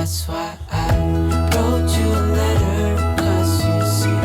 That's why I wrote you a letter, 'cause you see, I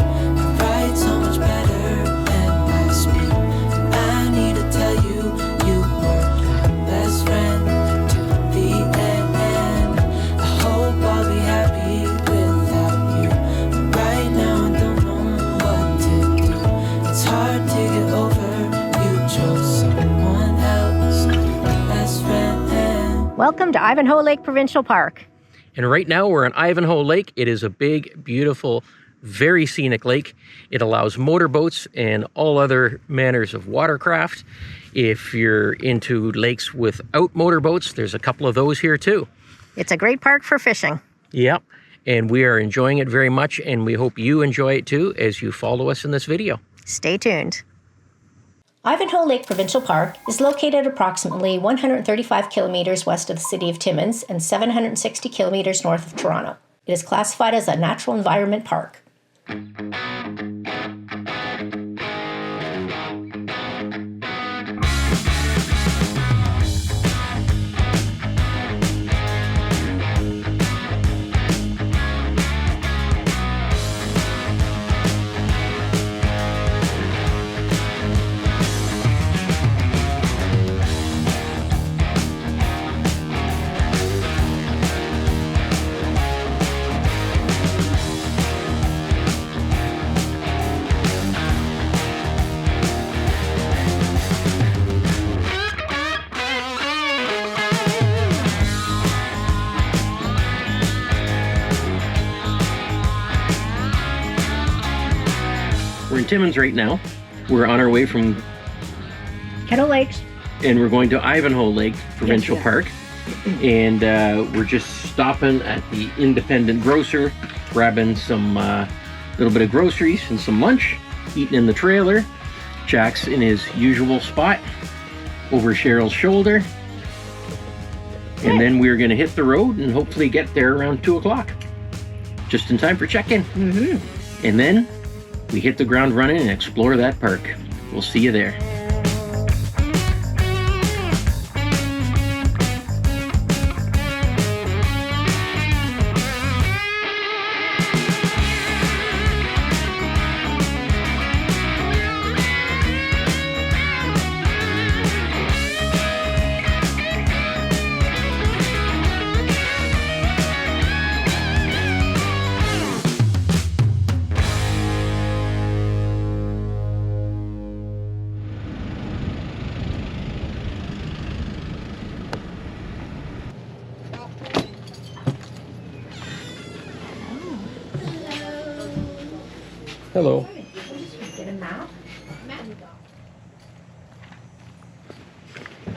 write so much better than I speak. And I need to tell you, you were my best friend to the end. I hope I'll be happy without you. But right now I don't know what to do. It's hard to get over, you chose someone else, my best friend. Welcome to Ivanhoe Lake Provincial Park. And right now we're on Ivanhoe Lake. It is a big, beautiful, very scenic lake. It allows motorboats and all other manners of watercraft. If you're into lakes without motorboats, there's a couple of those here too. It's a great park for fishing. Yep, and we are enjoying it very much, and we hope you enjoy it too as you follow us in this video. Stay tuned. Ivanhoe Lake Provincial Park is located approximately 135 kilometers west of the city of Timmins and 760 kilometers north of Toronto. It is classified as a natural environment park. We're in Timmins right now. We're on our way from, Kettle Lakes. and we're going to Ivanhoe Lake Provincial Yes, Park. And we're just stopping at the independent grocer, grabbing some little bit of groceries and some lunch, eating in the trailer. Jack's in his usual spot over Cheryl's shoulder. And then we're gonna hit the road and hopefully get there around 2 o'clock. Just in time for check-in. And then we hit the ground running and explore that park. We'll see you there. Hello.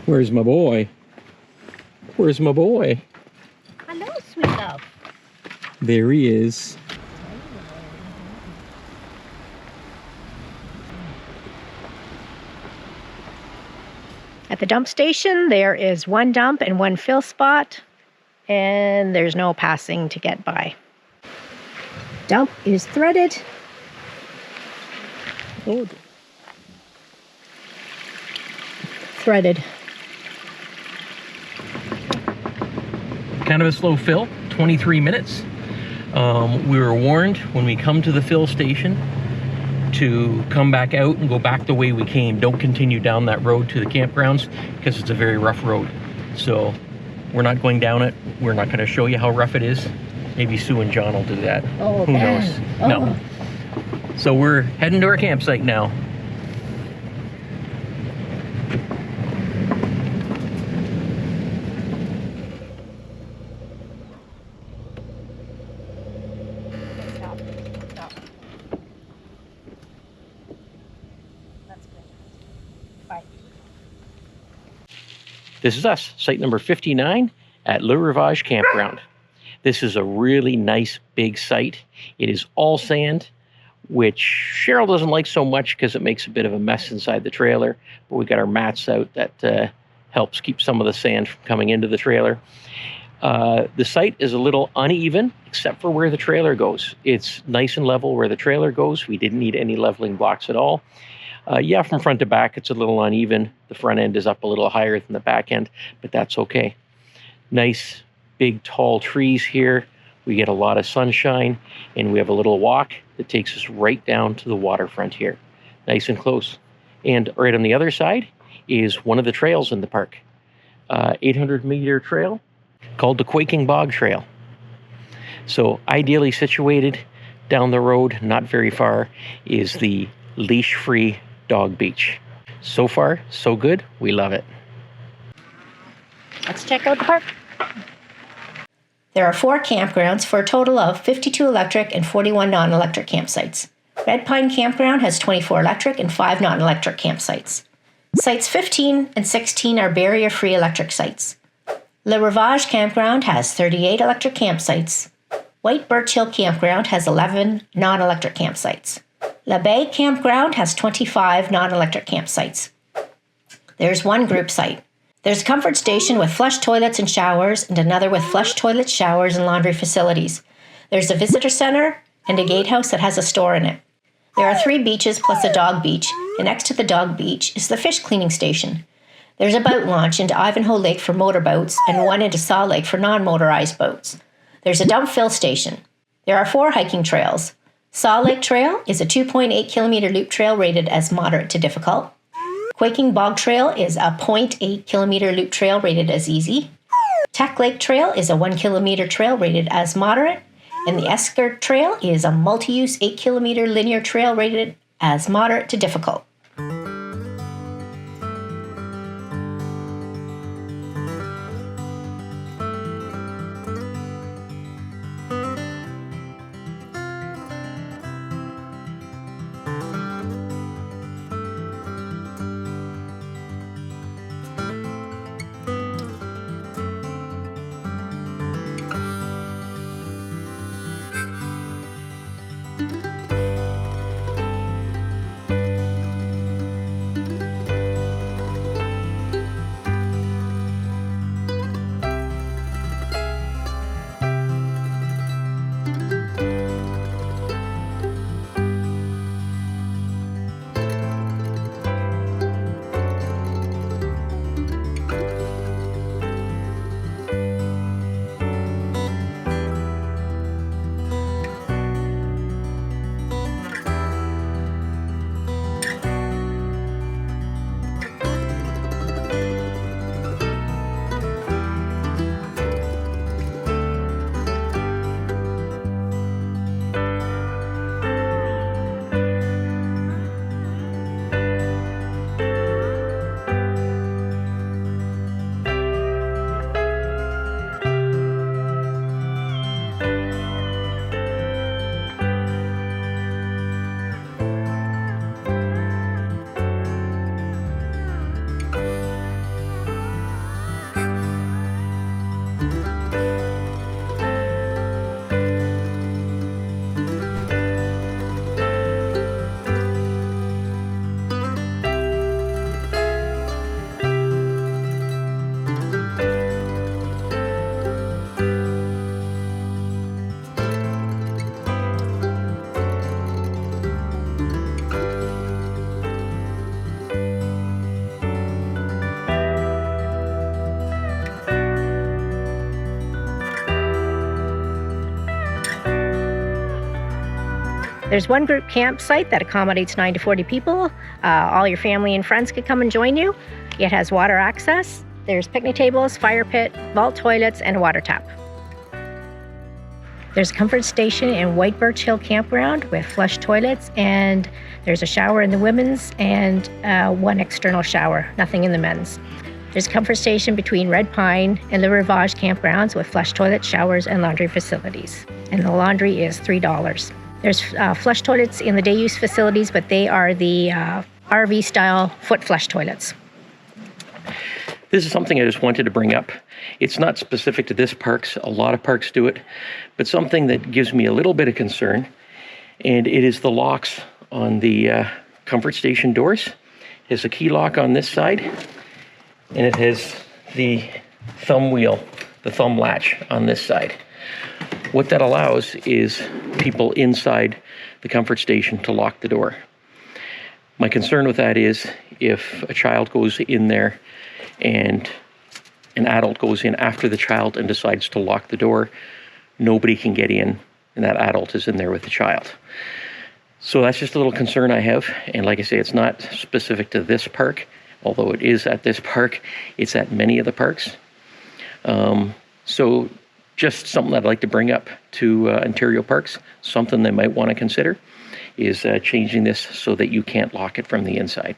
Where's my boy? Where's my boy? Hello, sweet love. There he is. At the dump station, there is one dump and one fill spot, and there's no passing to get by. Dump is threaded. Oh. Threaded. Kind of a slow fill, 23 minutes. We were warned when we come to the fill station to come back out and go back the way we came. Don't continue down that road to the campgrounds because it's a very rough road. So we're not going down it. We're not going to show you how rough it is. Maybe Sue and John will do that. Oh, who knows? Oh. No. So we're heading to our campsite now. Stop. Stop. That's good. Bye. This is us, site number 59 at Le Rivage Campground. This is a really nice big site. It is all sand, which Cheryl doesn't like so much because it makes a bit of a mess inside the trailer. But we got our mats out that helps keep some of the sand from coming into the trailer. The site is a little uneven, except for where the trailer goes. It's nice and level where the trailer goes. We didn't need any leveling blocks at all. Yeah, from front to back, it's a little uneven. The front end is up a little higher than the back end, but that's okay. Nice, big tall trees here. We get a lot of sunshine, and we have a little walk that takes us right down to the waterfront here. Nice and close. And right on the other side is one of the trails in the park. 800-meter trail called the Quaking Bog Trail. So ideally situated down the road, not very far, is the leash-free dog beach. So far, so good. We love it. Let's check out the park. There are 4 campgrounds for a total of 52 electric and 41 non-electric campsites. Red Pine Campground has 24 electric and 5 non-electric campsites. Sites 15 and 16 are barrier-free electric sites. Le Rivage Campground has 38 electric campsites. White Birch Hill Campground has 11 non-electric campsites. La Baie Campground has 25 non-electric campsites. There's one group site. There's a comfort station with flush toilets and showers, and another with flush toilets, showers, and laundry facilities. There's a visitor center and a gatehouse that has a store in it. There are 3 beaches plus a dog beach, and next to the dog beach is the fish cleaning station. There's a boat launch into Ivanhoe Lake for motorboats and one into Saw Lake for non-motorized boats. There's a dump fill station. There are 4 hiking trails. Saw Lake Trail is a 2.8 kilometer loop trail rated as moderate to difficult. Quaking Bog Trail is a 0.8 kilometer loop trail rated as easy. Tech Lake Trail is a 1 kilometer trail rated as moderate. And the Esker Trail is a multi-use 8 kilometer linear trail rated as moderate to difficult. There's one group campsite that accommodates 9 to 40 people. All your family and friends could come and join you. It has water access. There's picnic tables, fire pit, vault toilets, and a water tap. There's a comfort station in White Birch Hill Campground with flush toilets, and there's a shower in the women's and one external shower, nothing in the men's. There's a comfort station between Red Pine and Le Rivage campgrounds with flush toilets, showers, and laundry facilities. And the laundry is $3. There's flush toilets in the day use facilities, but they are the RV style foot flush toilets. This is something I just wanted to bring up. It's not specific to this park. A lot of parks do it, but something that gives me a little bit of concern, and it is the locks on the comfort station doors. It has a key lock on this side, and it has the thumb wheel, the thumb latch on this side. What that allows is people inside the comfort station to lock the door. My concern with that is if a child goes in there and an adult goes in after the child and decides to lock the door, nobody can get in, and that adult is in there with the child. So that's just a little concern I have. And like I say, it's not specific to this park, although it is at this park. It's at many of the parks. So just something I'd like to bring up to Ontario Parks, something they might want to consider, is changing this so that you can't lock it from the inside.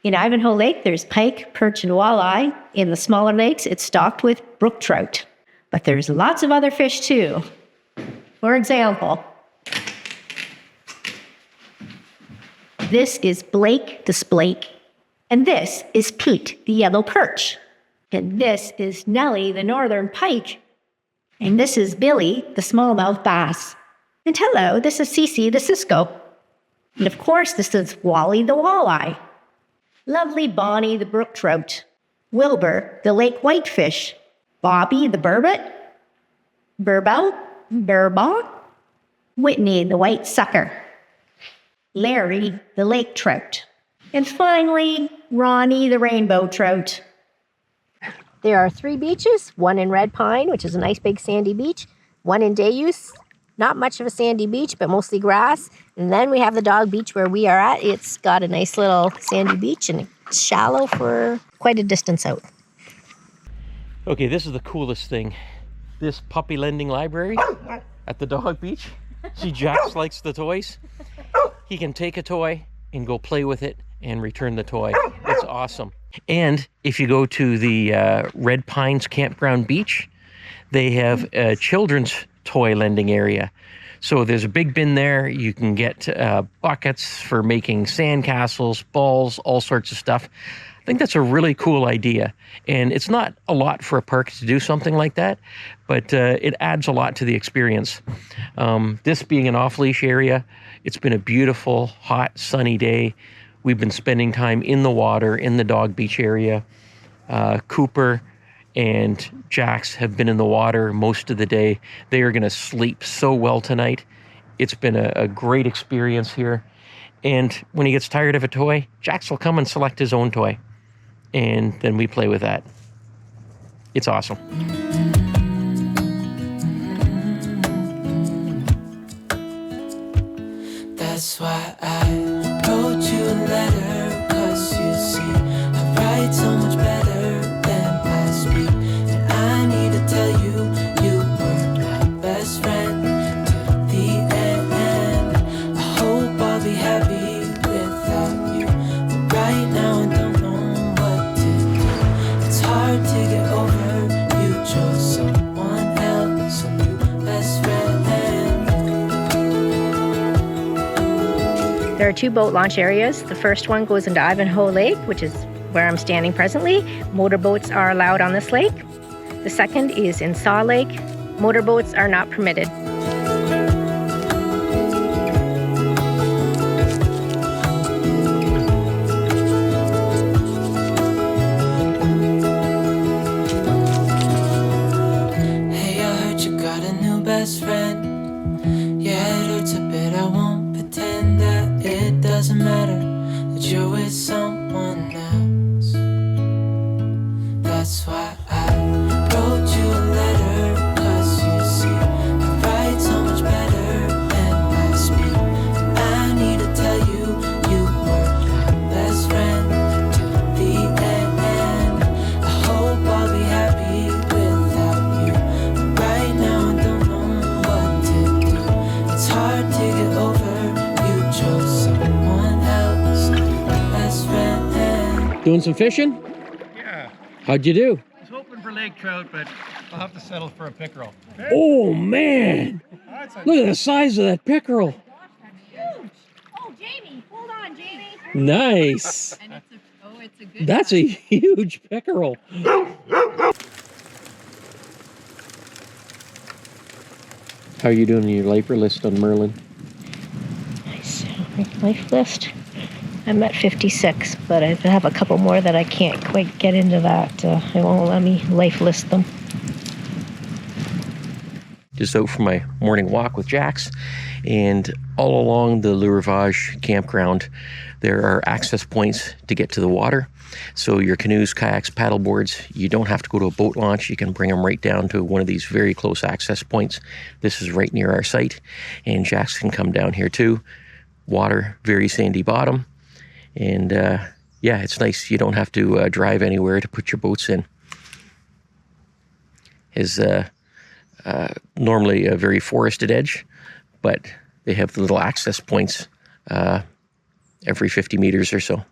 In Ivanhoe Lake, there's pike, perch, and walleye. In the smaller lakes, it's stocked with brook trout. But there's lots of other fish too. For example, this is Blake the splake, and this is Pete the yellow perch, and this is Nellie the northern pike, and this is Billy the smallmouth bass, and hello, this is Cece the cisco, and of course this is Wally the walleye. Lovely Bonnie the brook trout, Wilbur the lake whitefish, Bobby the burbot, Burbot, Whitney the white sucker, Larry the lake trout, and finally Ronnie the rainbow trout. There are 3 beaches, one in Red Pine, which is a nice big sandy beach, one in Dayuse, not much of a sandy beach, but mostly grass. And then we have the dog beach where we are at. It's got a nice little sandy beach and it's shallow for quite a distance out. Okay, this is the coolest thing. This puppy lending library at the dog beach. See, Jax likes the toys. He can take a toy and go play with it and return the toy. It's awesome. And if you go to the Red Pines Campground Beach, they have a children's toy lending area. So there's a big bin there. You can get buckets for making sandcastles, balls, all sorts of stuff. I think that's a really cool idea. And it's not a lot for a park to do something like that, but it adds a lot to the experience. This being an off-leash area, it's been a beautiful, hot, sunny day. We've been spending time in the water, in the dog beach area. Cooper and Jax have been in the water most of the day. They are going to sleep so well tonight. It's been a great experience here. And when he gets tired of a toy, Jax will come and select his own toy. And then we play with that. It's awesome. That's why I wrote you a letter, 'cause you see, I write so much better than I speak. And I need to tell you, you were my best friend till the end. I hope I'll be happy without you, but right now I don't know what to do. It's hard to get over, you chose someone else, a new best friend. There are 2 boat launch areas. The first one goes into Ivanhoe Lake, which is where I'm standing presently. Motorboats are allowed on this lake. The second is in Saw Lake. Motorboats are not permitted. Hey, I heard you got a new best friend. Yeah, it hurts a bit, I won't pretend that it doesn't matter that you're with someone else. That's why I wrote you a letter, 'cause you see, I write so much better than I speak. And I need to tell you, you were my best friend till the end. I hope I'll be happy without you, but right now I don't know what to do. It's hard to get over, you chose someone else, my best friend. Doing some fishing? Yeah, How'd you do? I was hoping for lake trout, but I'll have to settle for a pickerel. Oh, man. That's a, Look at the size of that pickerel. Huge! Oh, Jamie, hold on, Jamie. Nice. And it's a good That's a huge pickerel. How are you doing in your lifer list on Merlin? Nice. Life list. I'm at 56, but I have a couple more that I can't quite get into that. It won't let me life list them. Just out for my morning walk with Jax, and all along the Le Rivage campground there are access points to get to the water. So your canoes, kayaks, paddle boards, you don't have to go to a boat launch. You can bring them right down to one of these very close access points. This is right near our site, and Jax can come down here too. Water, very sandy bottom, and yeah, it's nice. You don't have to drive anywhere to put your boats in. Is normally a very forested edge, but they have the little access points every 50 meters or so.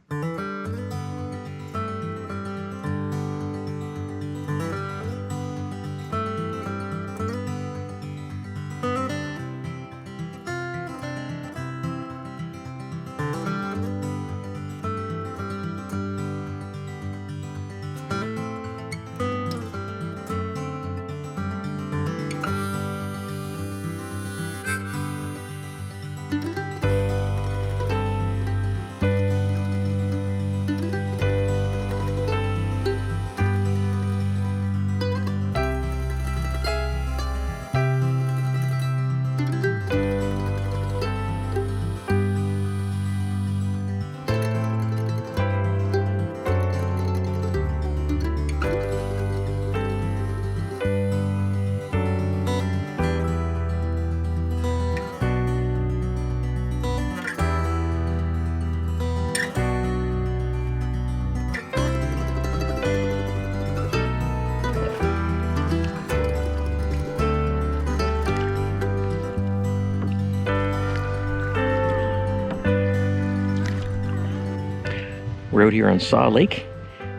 We're out here on Saw Lake,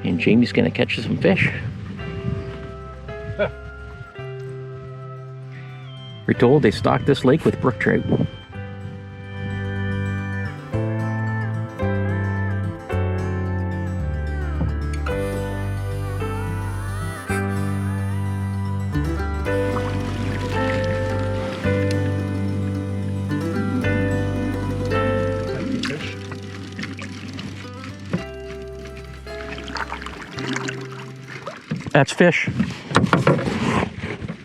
and Jamie's gonna catch some fish. We're told they stock this lake with brook trout. That's fish.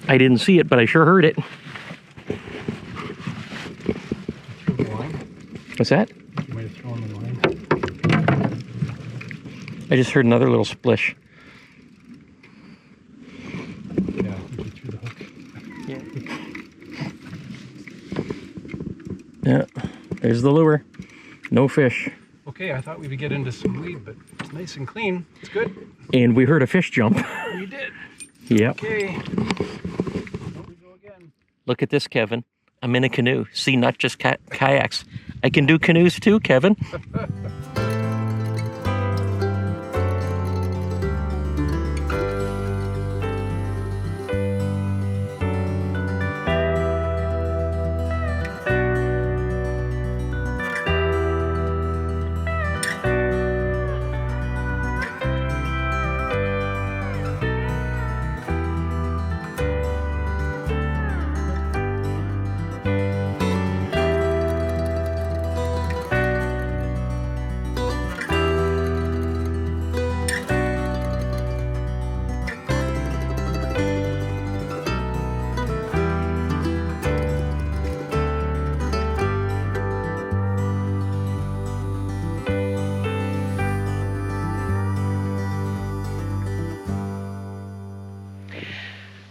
I didn't see it, but I sure heard it. What's that? You might have thrown the line. I just heard another little splish. Yeah, I think you threw the hook. Yeah, there's the lure. No fish. Okay, I thought we would get into some weed, but it's nice and clean. It's good. And we heard a fish jump. We did. Yep. Okay. Here we go again. Look at this, Kevin. I'm in a canoe. See, not just kayaks. I can do canoes too, Kevin.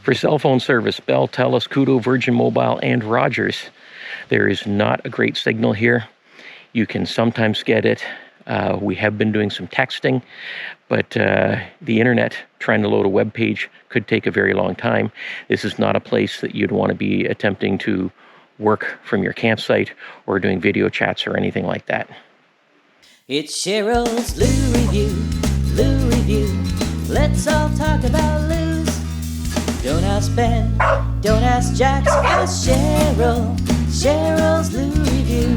For cell phone service, Bell, Telus, Koodo, Virgin Mobile, and Rogers, there is not a great signal here. You can sometimes get it. We have been doing some texting, but the internet, trying to load a web page, could take a very long time. This is not a place that you'd want to be attempting to work from your campsite or doing video chats or anything like that. It's Cheryl's Lou Review, Lou Review. Let's all talk about Lou's. Don't ask Ben, don't ask Jax, ask Cheryl. Cheryl's Lou Review.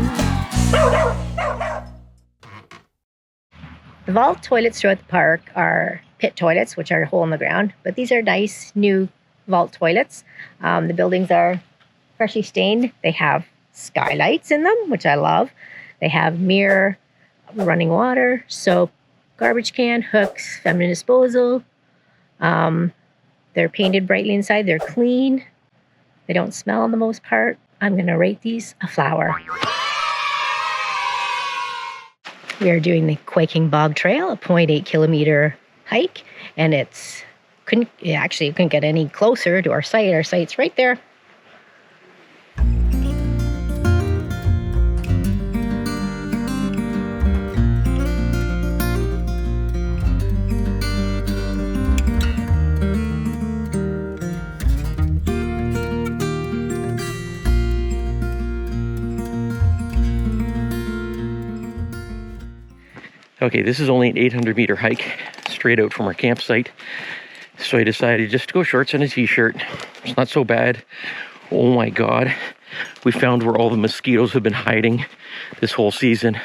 The vault toilets throughout the park are pit toilets, which are a hole in the ground, but these are nice new vault toilets. The buildings are freshly stained. They have skylights in them, which I love. They have mirror, running water, soap, garbage can, hooks, feminine disposal. They're painted brightly inside. They're clean. They don't smell on the most part. I'm going to rate these a flower. We are doing the Quaking Bog Trail, a 0.8 kilometer hike, and it couldn't get any closer to our site. Our site's right there. Okay, this is only an 800-meter hike straight out from our campsite. So I decided just to go shorts and a t-shirt. It's not so bad. Oh my God. We found where all the mosquitoes have been hiding this whole season.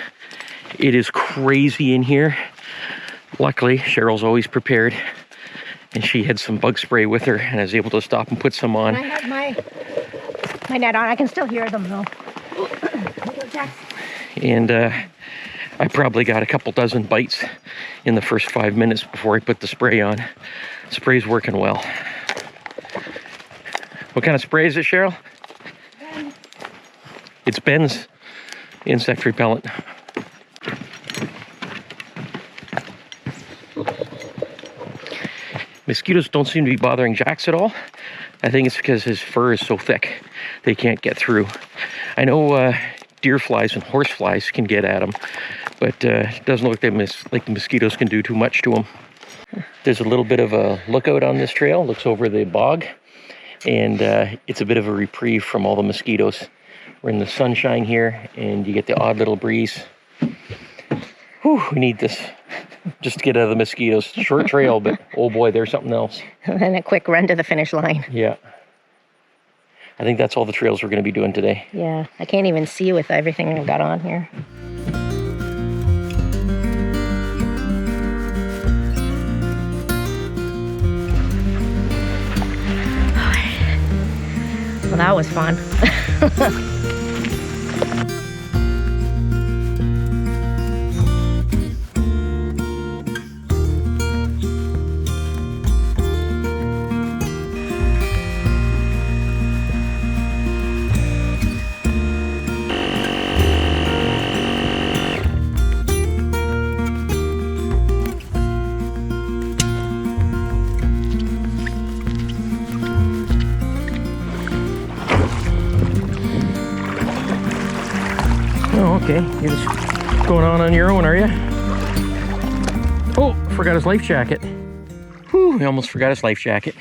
It is crazy in here. Luckily, Cheryl's always prepared. And she had some bug spray with her and I was able to stop and put some on. I have my net on. I can still hear them though. And I probably got a couple dozen bites in the first 5 minutes before I put the spray on. Spray's working well. What kind of spray is it, Cheryl? Ben. It's Ben's insect repellent. Mosquitoes don't seem to be bothering Jax at all. I think it's because his fur is so thick they can't get through. I know deer flies and horse flies can get at him, but it doesn't look like the mosquitoes can do too much to them. There's a little bit of a lookout on this trail, looks over the bog, and it's a bit of a reprieve from all the mosquitoes. We're in the sunshine here, and you get the odd little breeze. Whew, we need this just to get out of the mosquitoes. Short trail, but oh boy, there's something else. And a quick run to the finish line. Yeah. I think that's all the trails we're going to be doing today. Yeah, I can't even see with everything I've got on here. Well, that was fun. Oh, okay. You're just going on your own, are you? Oh, forgot his life jacket. Whew, he almost forgot his life jacket.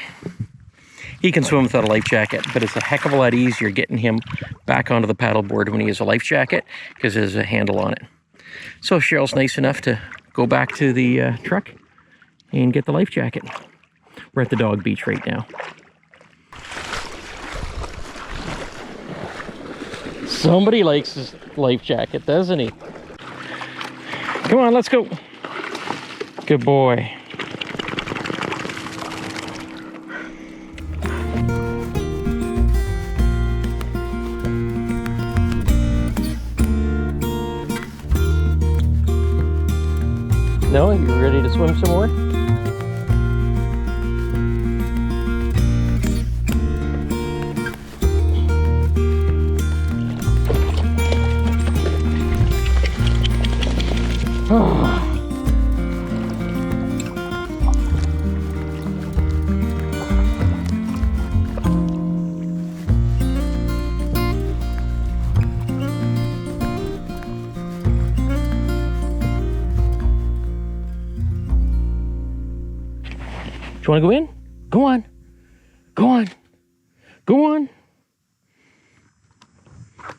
He can swim without a life jacket, but it's a heck of a lot easier getting him back onto the paddleboard when he has a life jacket because there's a handle on it. So Cheryl's nice enough to go back to the truck and get the life jacket. We're at the dog beach right now. Somebody likes his life jacket, doesn't he? Come on, let's go. Good boy. No, you ready to swim some more? Oh. Do you want to go in? Go on. Go on. Go on.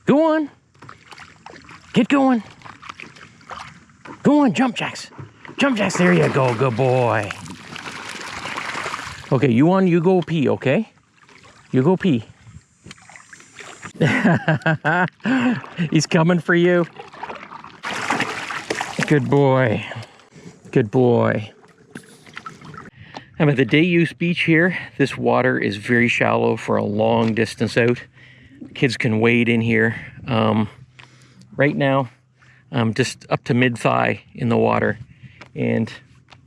Go on. Get going. Go on, jump jacks. Jump jacks, there you go, good boy. Okay, you go pee, okay? You go pee. He's coming for you. Good boy. Good boy. I'm at the day use beach here. This water is very shallow for a long distance out. Kids can wade in here. Right now, I'm just up to mid-thigh in the water, and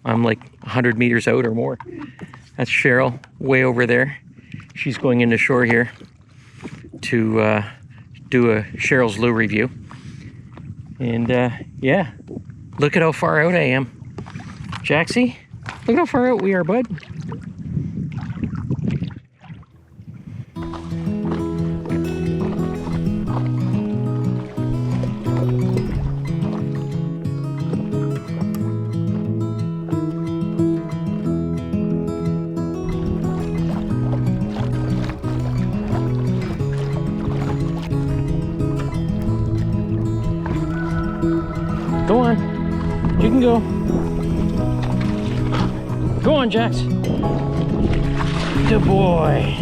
I'm like 100 meters out or more. That's Cheryl way over there. She's going into shore here to do a Cheryl's Lure review. And yeah, look at how far out I am. Jaxie, look how far out we are, bud. Go on. You can go. Go on, Jax. Good boy.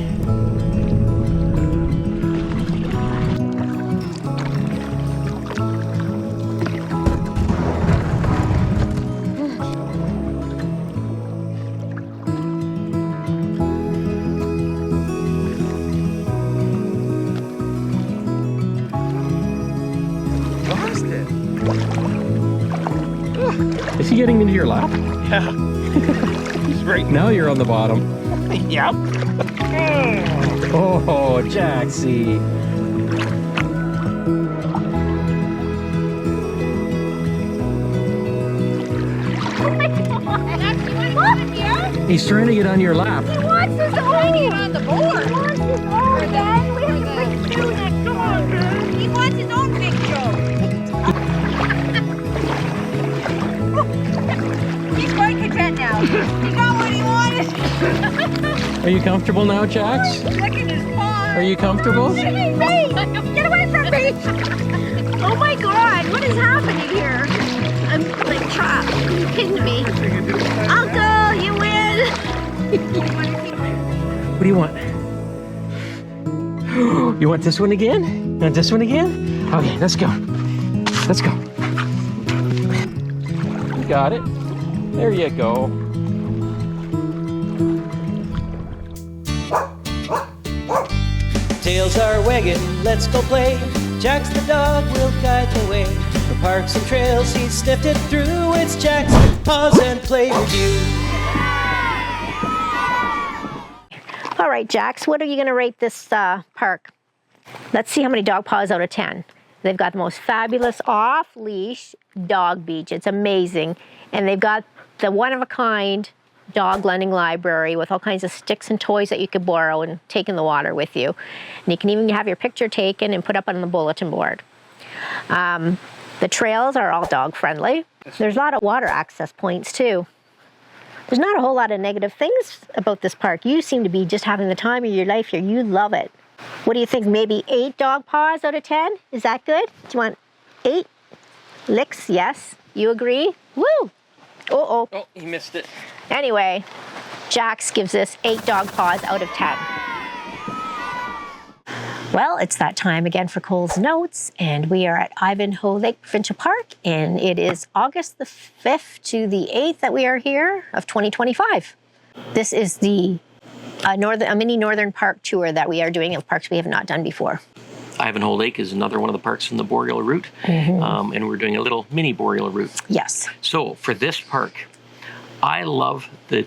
Lost it. Is he getting into your lap? Yeah. He's right Now you're on the bottom. Yep. Oh, Jaxie. He's trying to get on your lap. He wants his own. On the board. He wants his own, man. We have to bring two next. Come on, man. He wants his own big show. He's quite content now. He got what he wanted. Are you comfortable now, Jax? He's licking his paws. Are you comfortable? Hey, get away from me. Oh my God, what is happening here? I'm like trapped. Are you kidding me? Uncle, you win. What do you want? You want this one again? You want this one again? Okay, let's go. Let's go. You got it. There you go. Tails are wagging, let's go play. Jax the dog will guide the way. For parks and trails, he's sniffed it through. It's Jax, Paws and Play Review. All right, Jax, what are you going to rate this park? Let's see how many dog paws out of 10. They've got the most fabulous off-leash dog beach. It's amazing. And they've got the one-of-a-kind dog lending library with all kinds of sticks and toys that you could borrow and take in the water with you. And you can even have your picture taken and put up on the bulletin board. The trails are all dog-friendly. There's a lot of water access points, too. There's not a whole lot of negative things about this park. You seem to be just having the time of your life here. You love it. What do you think? Maybe 8 dog paws out of 10? Is that good? Do you want 8 licks? Yes. You agree? Woo! Uh-oh. Oh, he missed it. Anyway, Jax gives this 8 dog paws out of 10. Well, it's that time again for Cole's Notes, and we are at Ivanhoe Lake Provincial Park, and it is August the 5th to the 8th that we are here of 2025. This is the a mini northern park tour that we are doing of parks we have not done before. Ivanhoe Lake is another one of the parks from the Boreal Route, and we're doing a little mini Boreal Route. Yes. So for this park, I love the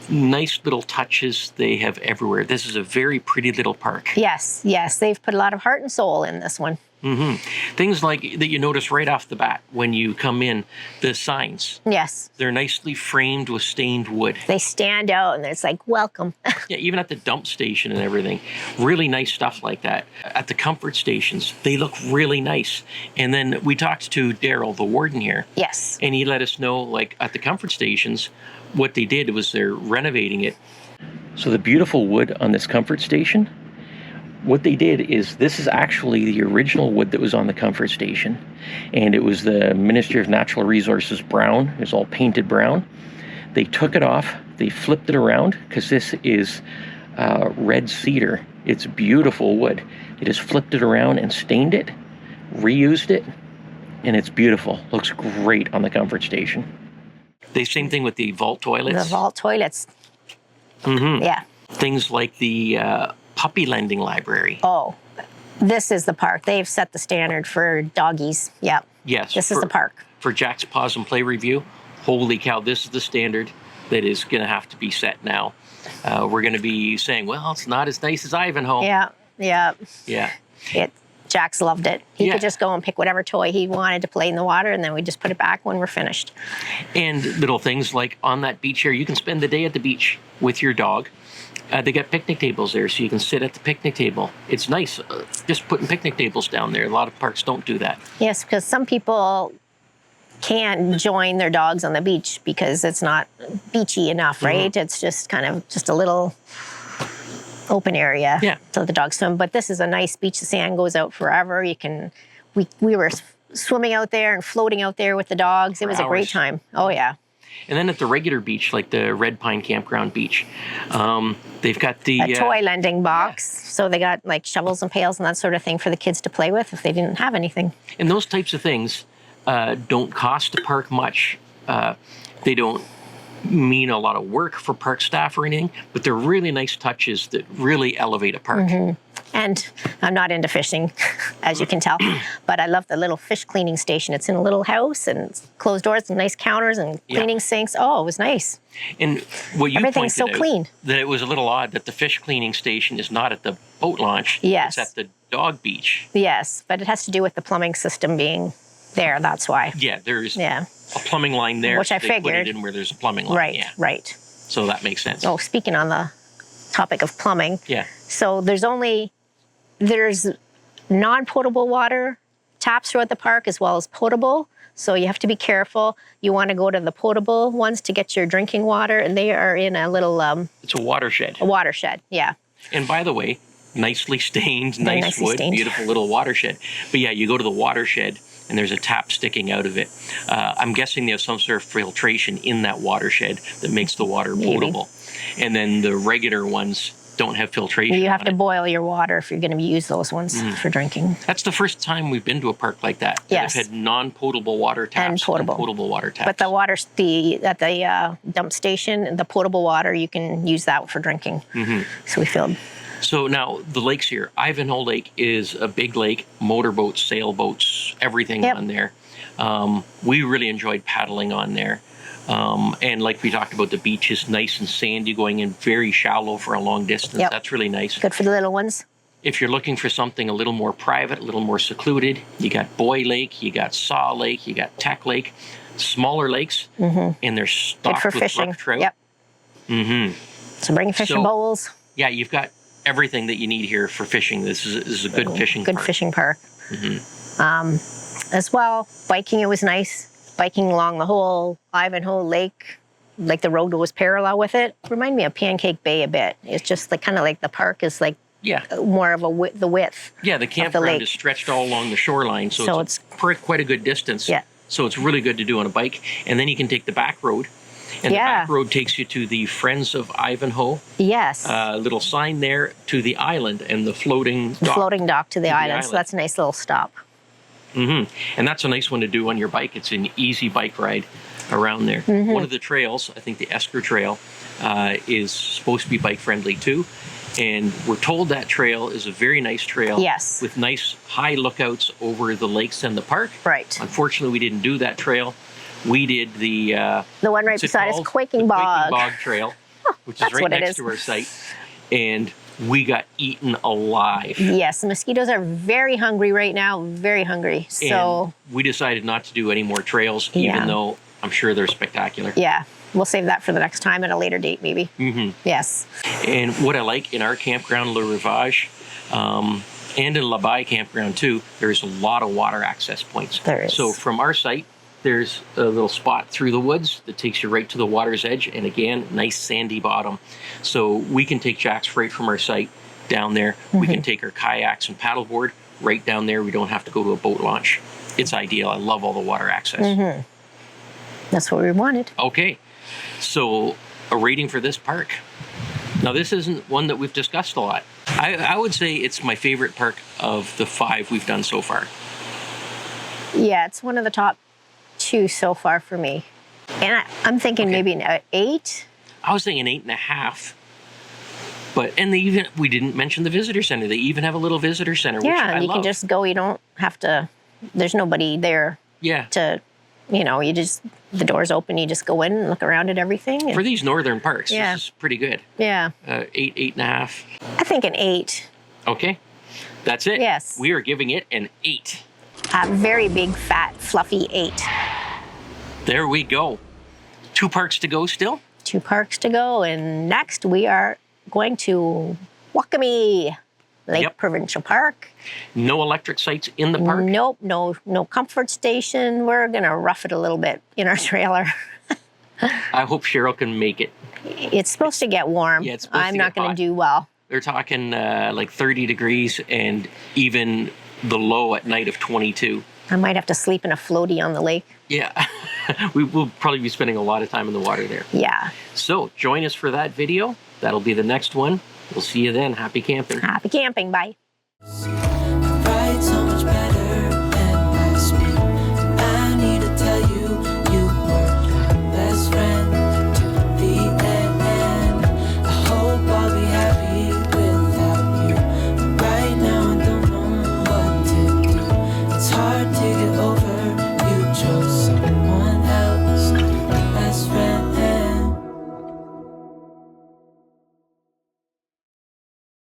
nice little touches they have everywhere. This is a very pretty little park. Yes, yes. They've put a lot of heart and soul in this one. Things like that you notice right off the bat when you come in, the signs. Yes. They're nicely framed with stained wood. They stand out and it's like, welcome. Yeah, even at the dump station and everything. Really nice stuff like that. At the comfort stations, they look really nice. And then we talked to Daryl, the warden here. Yes. And he let us know, like, at the comfort stations, what they did was they're renovating it. So the beautiful wood on this comfort station, what they did is this is actually the original wood that was on the comfort station. And it was the Ministry of Natural Resources brown. It was all painted brown. They took it off. They flipped it around because this is red cedar. It's beautiful wood. They just flipped it around and stained it, reused it, and it's beautiful. Looks great on the comfort station. The same thing with the vault toilets. The vault toilets. Yeah. Things like the puppy lending library. Oh, This is the park. They've set the standard for doggies. Yeah. Yes. This is the park. For Jack's Paws and Play review, holy cow, this is the standard that is going to have to be set now. We're going to be saying, well, it's not as nice as Ivanhoe. Yeah. Yeah. Yeah. Jax loved it. He Yeah. could just go and pick whatever toy he wanted to play in the water, and then we just put it back when we're finished. And little things like on that beach here, you can spend the day at the beach with your dog. They got picnic tables there, so you can sit at the picnic table. It's nice just putting picnic tables down there. A lot of parks don't do that. Yes, because some people can't join their dogs on the beach because it's not beachy enough, right? It's just kind of just a little open area. Yeah. So the dogs swim. But this is a nice beach. The sand goes out forever. You can. We were swimming out there and floating out there with the dogs. It was a great hours. time. Oh yeah. And then at the regular beach, like the Red Pine Campground Beach, they've got the A toy lending box. So they got like shovels and pails and that sort of thing for the kids to play with if they didn't have anything. And those types of things don't cost the park much. They don't mean a lot of work for park staff or anything, but they're really nice touches that really elevate a park. And I'm not into fishing, as you can tell, but I love the little fish cleaning station. It's in a little house and it's closed doors and nice counters and cleaning sinks. Oh, it was nice. And what you Everything's pointed so out, clean. that it was a little odd that the fish cleaning station is not at the boat launch. Yes. It's at the dog beach. Yes, but it has to do with the plumbing system being there. That's why. Yeah, there's Yeah. a plumbing line there. Which I so they put figured. it in where there's a plumbing line. Right, Yeah. right. So that makes sense. Oh, speaking on the topic of plumbing. Yeah. So there's non-potable water taps throughout the park as well as potable. So you have to be careful. You want to go to the potable ones to get your drinking water, and they are in a little It's a watershed. watershed. Yeah. And by the way, nicely stained, Very nice nicely wood, stained. beautiful little watershed. But yeah, you go to the watershed and there's a tap sticking out of it. I'm guessing there's some sort of filtration in that watershed that makes the water potable. And then the regular ones don't have filtration. You have on to it. boil your water if you're going to use those ones for drinking. That's the first time we've been to a park like that. Yes. They've had non-potable water taps potable. potable water taps. But the water, at the dump station, the potable water, you can use that for drinking. So we filled. So now the lakes here, Ivanhoe Lake is a big lake, motorboats, sailboats, everything on there. We really enjoyed paddling on there. And like we talked about, the beach is nice and sandy, going in very shallow for a long distance. Yep. That's really nice. Good for the little ones. If you're looking for something a little more private, a little more secluded, you got Boy Lake, you got Saw Lake, you got Tech Lake, smaller lakes, and they're Good stocked for with fishing. brook trout. Yep. So bring fishing So- bowls. Yeah, you've got everything that you need here for fishing. This is a good fishing Good park. fishing park. As well, biking, it was nice. Biking along the whole Ivanhoe Lake, like the road was parallel with it. Remind me of Pancake Bay a bit. It's just like kind of like the park is like Yeah. more of the width. Yeah, the campground lake. is stretched all along the shoreline, so, So it's quite a good distance. Yeah. So it's really good to do on a bike. And then you can take the back road. And the back road takes you to the Friends of Ivanhoe. Yes. Little sign there to the island and the floating dock. Floating dock to the island. island. So that's a nice little stop. And that's a nice one to do on your bike. It's an easy bike ride around there. One of the trails, I think the Esker Trail, is supposed to be bike friendly too. And we're told that trail is a very nice trail. Yes. With nice high lookouts over the lakes and the park. Right. Unfortunately, we didn't do that trail. We did the The one right what's it beside us, called? Quaking The Bog. Quaking Bog Trail, which is That's right what it next is. to our site. And we got eaten alive. Yes, the mosquitoes are very hungry right now, very hungry. So, And we decided not to do any more trails, Yeah. even though I'm sure they're spectacular. yeah, we'll save that for the next time at a later date, maybe. Yes. And what I like in our campground, Le Rivage, and in La Baye campground too, there's a lot of water access points. There is. So from our site, there's a little spot through the woods that takes you right to the water's edge. And again, nice sandy bottom. So we can take jacks right from our site down there. We can take our kayaks and paddleboard right down there. We don't have to go to a boat launch. It's ideal. I love all the water access. That's what we wanted. Okay, so a rating for this park. Now, this isn't one that we've discussed a lot. I would say it's my favorite park of the 5 we've done so far. Yeah, it's one of the top 2 so far for me. And I'm thinking maybe an 8. I was thinking 8.5. And we didn't mention the visitor center. They even have a little visitor center, which Yeah, I and you love. can just go. You don't have to. There's nobody there Yeah. to, the doors open. You just go in and look around at everything. For these northern parks, Yeah. this is pretty good. Yeah, 8.5. I think an 8. Okay, that's it. Yes. We are giving it an 8. A very big, fat, fluffy 8. There we go. 2 parks to go still. 2 parks to go, and next we are going to Quaking Lake Yep. Provincial Park. No electric sites in the park. Nope, no comfort station. We're gonna rough it a little bit in our trailer. I hope Cheryl can make it. It's supposed to get warm. Yeah, it's supposed I'm to not get gonna hot. do well. They're talking like 30 degrees and even the low at night of 22. I might have to sleep in a floaty on the lake. Yeah, we will probably be spending a lot of time in the water there. Yeah. So join us for that video. That'll be the next one. We'll see you then. Happy camping. Happy camping. Bye. See